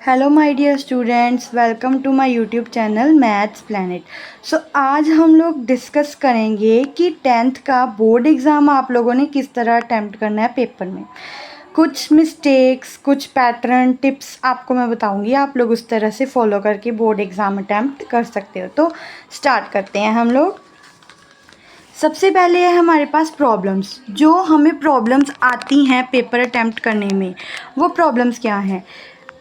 Hello my dear students, welcome to my YouTube channel maths planet. So आज हम लोग discuss करेंगे कि 10th का बोर्ड एग्ज़ाम आप लोगों ने किस तरह अटैम्प्ट करना है पेपर में। कुछ मिस्टेक्स, कुछ पैटर्न टिप्स आपको मैं बताऊंगी, आप लोग उस तरह से फॉलो करके बोर्ड एग्ज़ाम अटैम्प्ट कर सकते हो। तो स्टार्ट करते हैं हम लोग। सबसे पहले है हमारे पास प्रॉब्लम्स। जो हमें प्रॉब्लम्स आती हैं पेपर अटैम्प्ट करने में, वो प्रॉब्लम्स क्या हैं,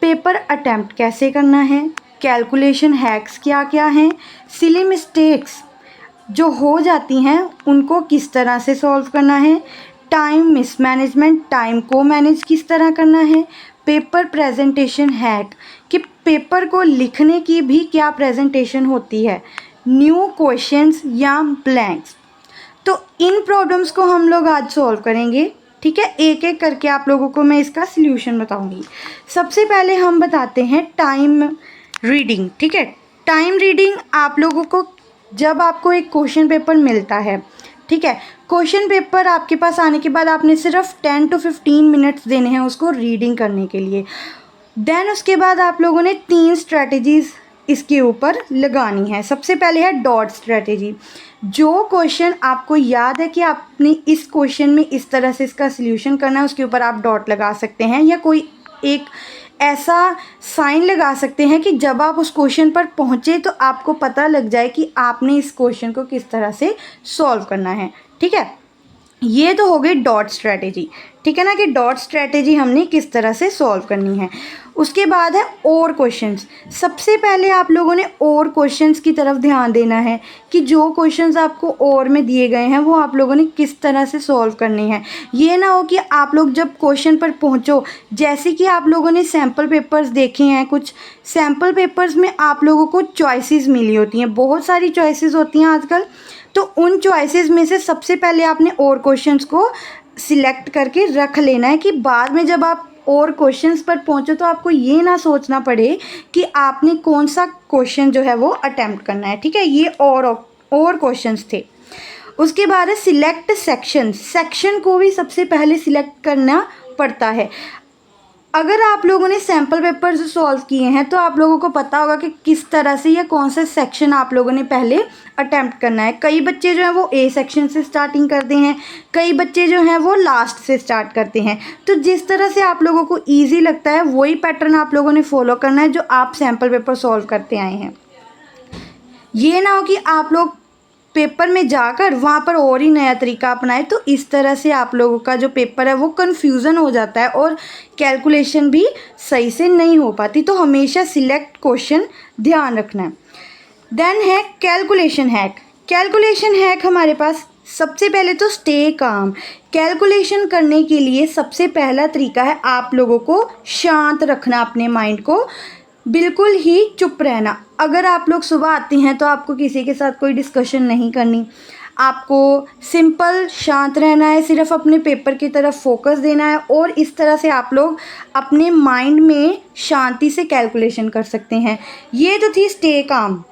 पेपर अटैम्प्ट कैसे करना है, कैलकुलेशन हैक्स क्या क्या हैं, सिली मिस्टेक्स जो हो जाती हैं उनको किस तरह से सॉल्व करना है, टाइम मिसमैनेजमेंट, टाइम को मैनेज किस तरह करना है, पेपर प्रेजेंटेशन हैक कि पेपर को लिखने की भी क्या प्रेजेंटेशन होती है, न्यू क्वेश्चंस या ब्लैंक्स। तो इन प्रॉब्लम्स को हम लोग आज सॉल्व करेंगे। ठीक है, एक एक करके आप लोगों को मैं इसका सल्यूशन बताऊंगी। सबसे पहले हम बताते हैं टाइम रीडिंग। ठीक है, टाइम रीडिंग आप लोगों को जब आपको एक क्वेश्चन पेपर मिलता है, ठीक है, क्वेश्चन पेपर आपके पास आने के बाद आपने सिर्फ 10 to 15 मिनट्स देने हैं उसको रीडिंग करने के लिए। देन उसके बाद आप लोगों ने 3 स्ट्रैटेजीज इसके ऊपर लगानी है। सबसे पहले है डॉट स्ट्रैटेजी। जो क्वेश्चन आपको याद है कि आपने इस क्वेश्चन में इस तरह से इसका सल्यूशन करना है, उसके ऊपर आप डॉट लगा सकते हैं या कोई एक ऐसा साइन लगा सकते हैं कि जब आप उस क्वेश्चन पर पहुंचे तो आपको पता लग जाए कि आपने इस क्वेश्चन को किस तरह से सॉल्व करना है। ठीक है, ये तो हो गई डॉट स्ट्रैटेजी। ठीक है ना, कि डॉट स्ट्रैटेजी हमने किस तरह से सॉल्व करनी है। उसके बाद है और क्वेश्चंस। सबसे पहले आप लोगों ने और क्वेश्चंस की तरफ ध्यान देना है कि जो क्वेश्चंस आपको और में दिए गए हैं वो आप लोगों ने किस तरह से सॉल्व करने हैं। ये ना हो कि आप लोग जब क्वेश्चन पर पहुंचो, जैसे कि आप लोगों ने सैम्पल पेपर्स देखे हैं, कुछ सैम्पल पेपर्स में आप लोगों को चॉइसेस मिली होती हैं, बहुत सारी चॉइसेस होती हैं आजकल। तो उन चॉइसेस में से सबसे पहले आपने और क्वेश्चंस को सिलेक्ट करके रख लेना है कि बाद में जब आप और क्वेश्चंस पर पहुंचो तो आपको ये ना सोचना पड़े कि आपने कौन सा क्वेश्चन जो है वो अटेम्प्ट करना है। ठीक है, ये और क्वेश्चंस थे। उसके बाद है सिलेक्ट सेक्शन। सेक्शन को भी सबसे पहले सिलेक्ट करना पड़ता है। अगर आप लोगों ने सैम्पल पेपर जो सॉल्व किए हैं तो आप लोगों को पता होगा कि किस तरह से या कौन सा सेक्शन आप लोगों ने पहले अटेम्प्ट करना है। कई बच्चे जो हैं वो ए सेक्शन से स्टार्टिंग करते हैं, कई बच्चे जो हैं वो लास्ट से स्टार्ट करते हैं। तो जिस तरह से आप लोगों को ईजी लगता है वही पैटर्न आप लोगों ने फॉलो करना है जो आप सैम्पल पेपर सॉल्व करते आए हैं। ये ना हो कि आप लोग पेपर में जाकर वहाँ पर और ही नया तरीका अपनाए, तो इस तरह से आप लोगों का जो पेपर है वो कन्फ्यूज़न हो जाता है और कैलकुलेशन भी सही से नहीं हो पाती। तो हमेशा सिलेक्ट क्वेश्चन ध्यान रखना है। देन है कैलकुलेशन हैक। कैलकुलेशन हैक हमारे पास सबसे पहले तो स्टे काम। कैलकुलेशन करने के लिए सबसे पहला तरीका है आप लोगों को शांत रखना, अपने माइंड को बिल्कुल ही चुप रहना। अगर आप लोग सुबह आते हैं तो आपको किसी के साथ कोई डिस्कशन नहीं करनी, आपको सिंपल शांत रहना है, सिर्फ अपने पेपर की तरफ फोकस देना है और इस तरह से आप लोग अपने माइंड में शांति से कैलकुलेशन कर सकते हैं। ये तो थी स्टे काम।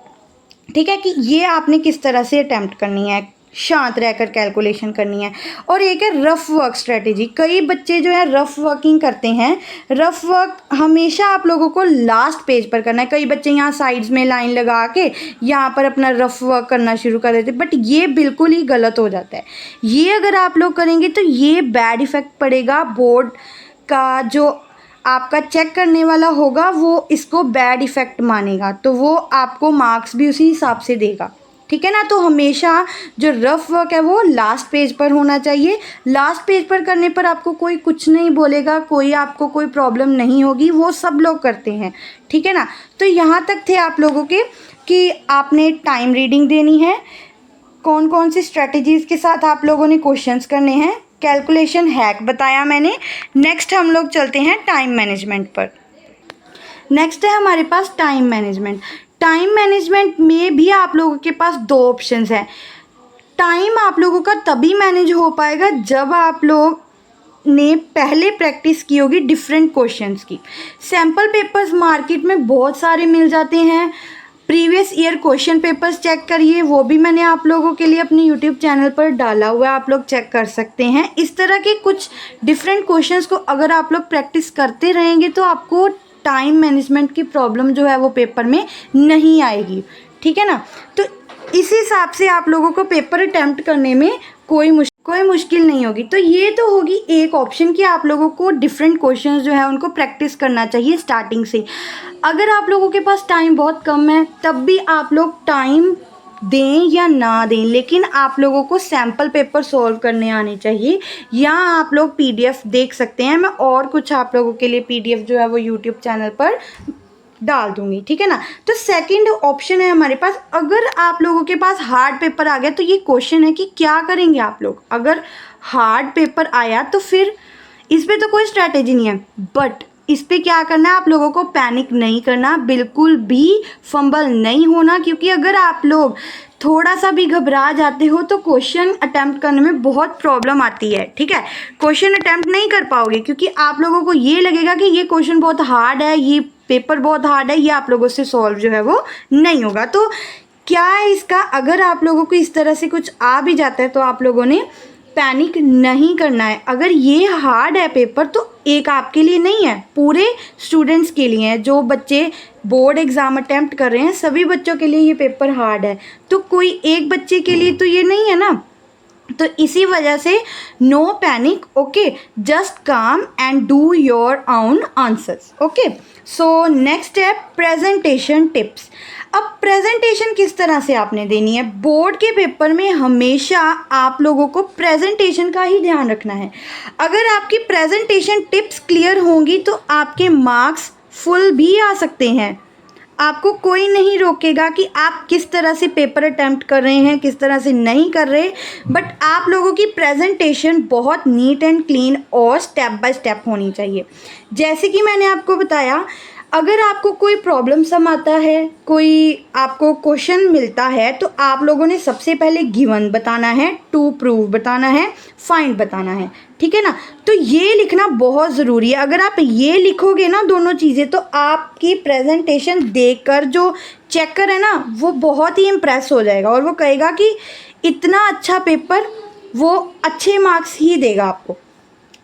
ठीक है, कि ये आपने किस तरह से अटैम्प्ट करनी है, शांत रहकर कैलकुलेशन करनी है। और एक है रफ़ वर्क स्ट्रेटेजी। कई बच्चे जो है रफ़ वर्किंग करते हैं। रफ़ वर्क हमेशा आप लोगों को लास्ट पेज पर करना है। कई बच्चे यहाँ साइड्स में लाइन लगा के यहाँ पर अपना रफ़ वर्क करना शुरू कर देते हैं, बट ये बिल्कुल ही गलत हो जाता है। ये अगर आप लोग करेंगे तो ये बैड इफ़ेक्ट पड़ेगा। बोर्ड का जो आपका चेक करने वाला होगा वो इसको बैड इफ़ेक्ट मानेगा, तो वो आपको मार्क्स भी उसी हिसाब से देगा। ठीक है ना, तो हमेशा जो रफ़ वर्क है वो लास्ट पेज पर होना चाहिए। लास्ट पेज पर करने पर आपको कोई कुछ नहीं बोलेगा, कोई आपको कोई प्रॉब्लम नहीं होगी, वो सब लोग करते हैं। ठीक है ना, तो यहाँ तक थे आप लोगों के कि आपने टाइम रीडिंग देनी है, कौन कौन सी स्ट्रेटजीज़ के साथ आप लोगों ने क्वेश्चंस करने हैं, कैलकुलेशन हैक बताया मैंने। नेक्स्ट हम लोग चलते हैं टाइम मैनेजमेंट पर। नेक्स्ट है हमारे पास टाइम मैनेजमेंट। टाइम मैनेजमेंट में भी आप लोगों के पास 2 ऑप्शंस हैं। टाइम आप लोगों का तभी मैनेज हो पाएगा जब आप लोग ने पहले प्रैक्टिस की होगी डिफरेंट क्वेश्चंस की। सैम्पल पेपर्स मार्केट में बहुत सारे मिल जाते हैं। Previous year question papers check करिए, वो भी मैंने आप लोगों के लिए अपने यूट्यूब चैनल पर डाला हुआ है, आप लोग चेक कर सकते हैं। इस तरह के कुछ डिफरेंट क्वेश्चंस को अगर आप लोग प्रैक्टिस करते रहेंगे तो आपको टाइम मैनेजमेंट की प्रॉब्लम जो है वो पेपर में नहीं आएगी, ठीक है ना। तो इस हिसाब से आप लोगों को पेपर अटैम्प्ट करने में कोई मुश्किल नहीं होगी। तो ये तो होगी एक ऑप्शन कि आप लोगों को डिफरेंट क्वेश्चंस जो है उनको प्रैक्टिस करना चाहिए स्टार्टिंग से। अगर आप लोगों के पास टाइम बहुत कम है तब भी आप लोग टाइम दें या ना दें, लेकिन आप लोगों को सैम्पल पेपर सॉल्व करने आने चाहिए, या आप लोग पीडीएफ देख सकते हैं। मैं और कुछ आप लोगों के लिए पीडीएफ जो है वो यूट्यूब चैनल पर डाल दूंगी, ठीक है ना। तो सेकंड ऑप्शन है हमारे पास, अगर आप लोगों के पास हार्ड पेपर आ गया तो ये क्वेश्चन है कि क्या करेंगे आप लोग। अगर हार्ड पेपर आया तो फिर इस पर तो कोई स्ट्रैटेजी नहीं है, बट इस पे क्या करना है, आप लोगों को पैनिक नहीं करना, बिल्कुल भी फंबल नहीं होना, क्योंकि अगर आप लोग थोड़ा सा भी घबरा जाते हो तो क्वेश्चन अटेम्प्ट करने में बहुत प्रॉब्लम आती है, ठीक है। क्वेश्चन अटेम्प्ट नहीं कर पाओगे क्योंकि आप लोगों को ये लगेगा कि ये क्वेश्चन बहुत हार्ड है, ये पेपर बहुत हार्ड है, ये आप लोगों से सॉल्व जो है वो नहीं होगा। तो क्या है इसका, अगर आप लोगों को इस तरह से कुछ आ भी जाता है तो आप लोगों ने पैनिक नहीं करना है। अगर ये हार्ड है पेपर तो एक आपके लिए नहीं है, पूरे स्टूडेंट्स के लिए है। जो बच्चे बोर्ड एग्ज़ाम अटेम्प्ट कर रहे हैं सभी बच्चों के लिए ये पेपर हार्ड है, तो कोई एक बच्चे के लिए तो ये नहीं है ना। तो इसी वजह से नो पैनिक, ओके, जस्ट काम and do your own answers, okay. So next है प्रेजेंटेशन टिप्स। अब प्रेजेंटेशन किस तरह से आपने देनी है, बोर्ड के पेपर में हमेशा आप लोगों को प्रेजेंटेशन का ही ध्यान रखना है। अगर आपकी प्रेजेंटेशन टिप्स क्लियर होंगी तो आपके मार्क्स फुल भी आ सकते हैं। आपको कोई नहीं रोकेगा कि आप किस तरह से पेपर अटेम्प्ट कर रहे हैं, किस तरह से नहीं कर रहे, बट आप लोगों की प्रेजेंटेशन बहुत नीट एंड क्लीन और स्टेप बाय स्टेप होनी चाहिए। जैसे कि मैंने आपको बताया, अगर आपको कोई प्रॉब्लम सम आता है, कोई आपको क्वेश्चन मिलता है, तो आप लोगों ने सबसे पहले गिवन बताना है, टू प्रूव बताना है, फाइंड बताना है, ठीक है ना। तो ये लिखना बहुत ज़रूरी है। अगर आप ये लिखोगे ना दोनों चीज़ें, तो आपकी प्रेजेंटेशन देखकर जो चेकर है ना वो बहुत ही इम्प्रेस हो जाएगा और वो कहेगा कि इतना अच्छा पेपर, वो अच्छे मार्क्स ही देगा आपको।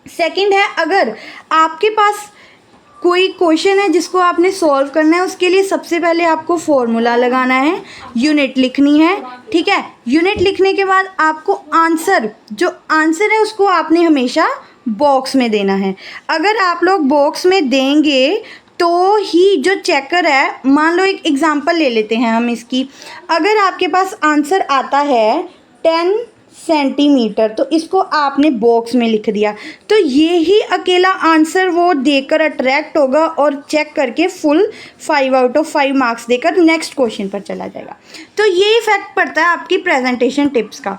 सेकंड है, अगर आपके पास कोई क्वेश्चन है जिसको आपने सॉल्व करना है, उसके लिए सबसे पहले आपको फॉर्मूला लगाना है, यूनिट लिखनी है, ठीक है। यूनिट लिखने के बाद आपको आंसर, जो आंसर है उसको आपने हमेशा बॉक्स में देना है। अगर आप लोग बॉक्स में देंगे तो ही जो चेकर है, मान लो एक एग्जांपल ले लेते हैं हम इसकी, अगर आपके पास आंसर आता है 10 सेंटीमीटर तो इसको आपने बॉक्स में लिख दिया, तो ये ही अकेला आंसर वो देकर अट्रैक्ट होगा और चेक करके फुल 5 आउट ऑफ 5 मार्क्स देकर नेक्स्ट क्वेश्चन पर चला जाएगा। तो ये इफेक्ट पड़ता है आपकी प्रेजेंटेशन टिप्स का।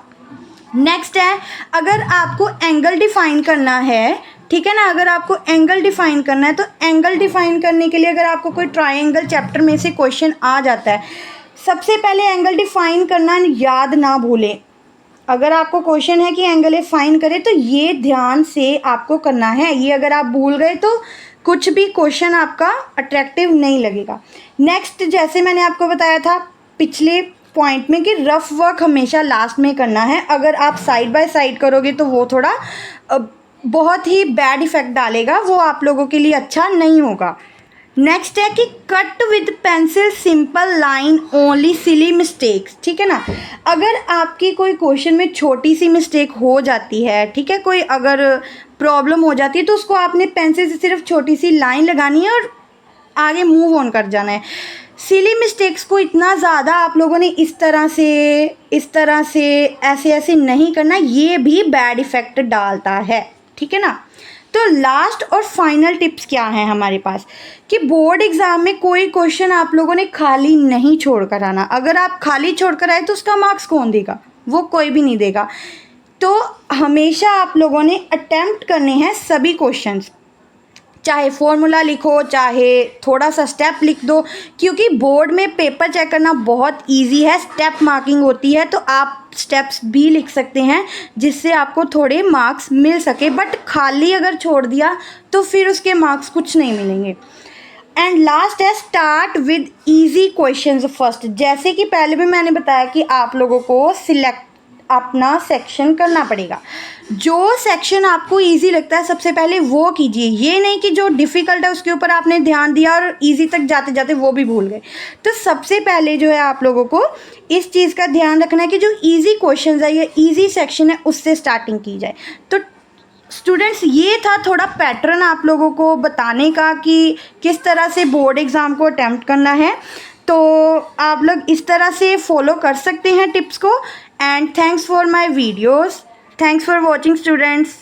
नेक्स्ट है, अगर आपको एंगल डिफाइन करना है, ठीक है ना, अगर आपको एंगल डिफाइन करना है तो एंगल डिफाइन करने के लिए अगर आपको कोई ट्रायंगल चैप्टर में से क्वेश्चन आ जाता है, सबसे पहले एंगल डिफाइन करना याद ना भूलें। अगर आपको क्वेश्चन है कि एंगल ए फाइन करें तो ये ध्यान से आपको करना है, ये अगर आप भूल गए तो कुछ भी क्वेश्चन आपका अट्रैक्टिव नहीं लगेगा। नेक्स्ट, जैसे मैंने आपको बताया था पिछले पॉइंट में कि रफ वर्क हमेशा लास्ट में करना है। अगर आप साइड बाय साइड करोगे तो वो थोड़ा बहुत ही बैड इफेक्ट डालेगा, वो आप लोगों के लिए अच्छा नहीं होगा। नेक्स्ट है कि cut with pencil simple line only silly mistakes, ठीक है ना। अगर आपकी कोई क्वेश्चन में छोटी सी मिस्टेक हो जाती है, ठीक है, कोई अगर प्रॉब्लम हो जाती है तो उसको आपने पेंसिल से सिर्फ छोटी सी लाइन लगानी है और आगे मूव ऑन कर जाना है। सिली मिस्टेक्स को इतना ज़्यादा आप लोगों ने इस तरह से ऐसे ऐसे नहीं करना, ये भी बैड इफ़ेक्ट डालता है, ठीक है ना। तो लास्ट और फाइनल टिप्स क्या हैं हमारे पास कि बोर्ड एग्ज़ाम में कोई क्वेश्चन आप लोगों ने खाली नहीं छोड़ कर आना। अगर आप खाली छोड़ कर आए तो उसका मार्क्स कौन देगा, वो कोई भी नहीं देगा। तो हमेशा आप लोगों ने अटेम्प्ट करने हैं सभी क्वेश्चंस, चाहे फॉर्मूला लिखो चाहे थोड़ा सा स्टेप लिख दो, क्योंकि बोर्ड में पेपर चेक करना बहुत इजी है, स्टेप मार्किंग होती है, तो आप स्टेप्स भी लिख सकते हैं जिससे आपको थोड़े मार्क्स मिल सके। बट खाली अगर छोड़ दिया तो फिर उसके मार्क्स कुछ नहीं मिलेंगे। एंड लास्ट है, start with easy questions first. जैसे कि पहले भी मैंने बताया कि आप लोगों को अपना सेक्शन करना पड़ेगा। जो सेक्शन आपको इजी लगता है सबसे पहले वो कीजिए, ये नहीं कि जो डिफ़िकल्ट है उसके ऊपर आपने ध्यान दिया और इजी तक जाते जाते वो भी भूल गए। तो सबसे पहले जो है आप लोगों को इस चीज़ का ध्यान रखना है कि जो इजी क्वेश्चंस है या इजी सेक्शन है उससे स्टार्टिंग की जाए। तो स्टूडेंट्स ये था थोड़ा पैटर्न आप लोगों को बताने का कि किस तरह से बोर्ड एग्ज़ाम को अटैम्प्ट करना है। तो आप लोग इस तरह से फॉलो कर सकते हैं टिप्स को। And thanks for my videos, thanks for watching students.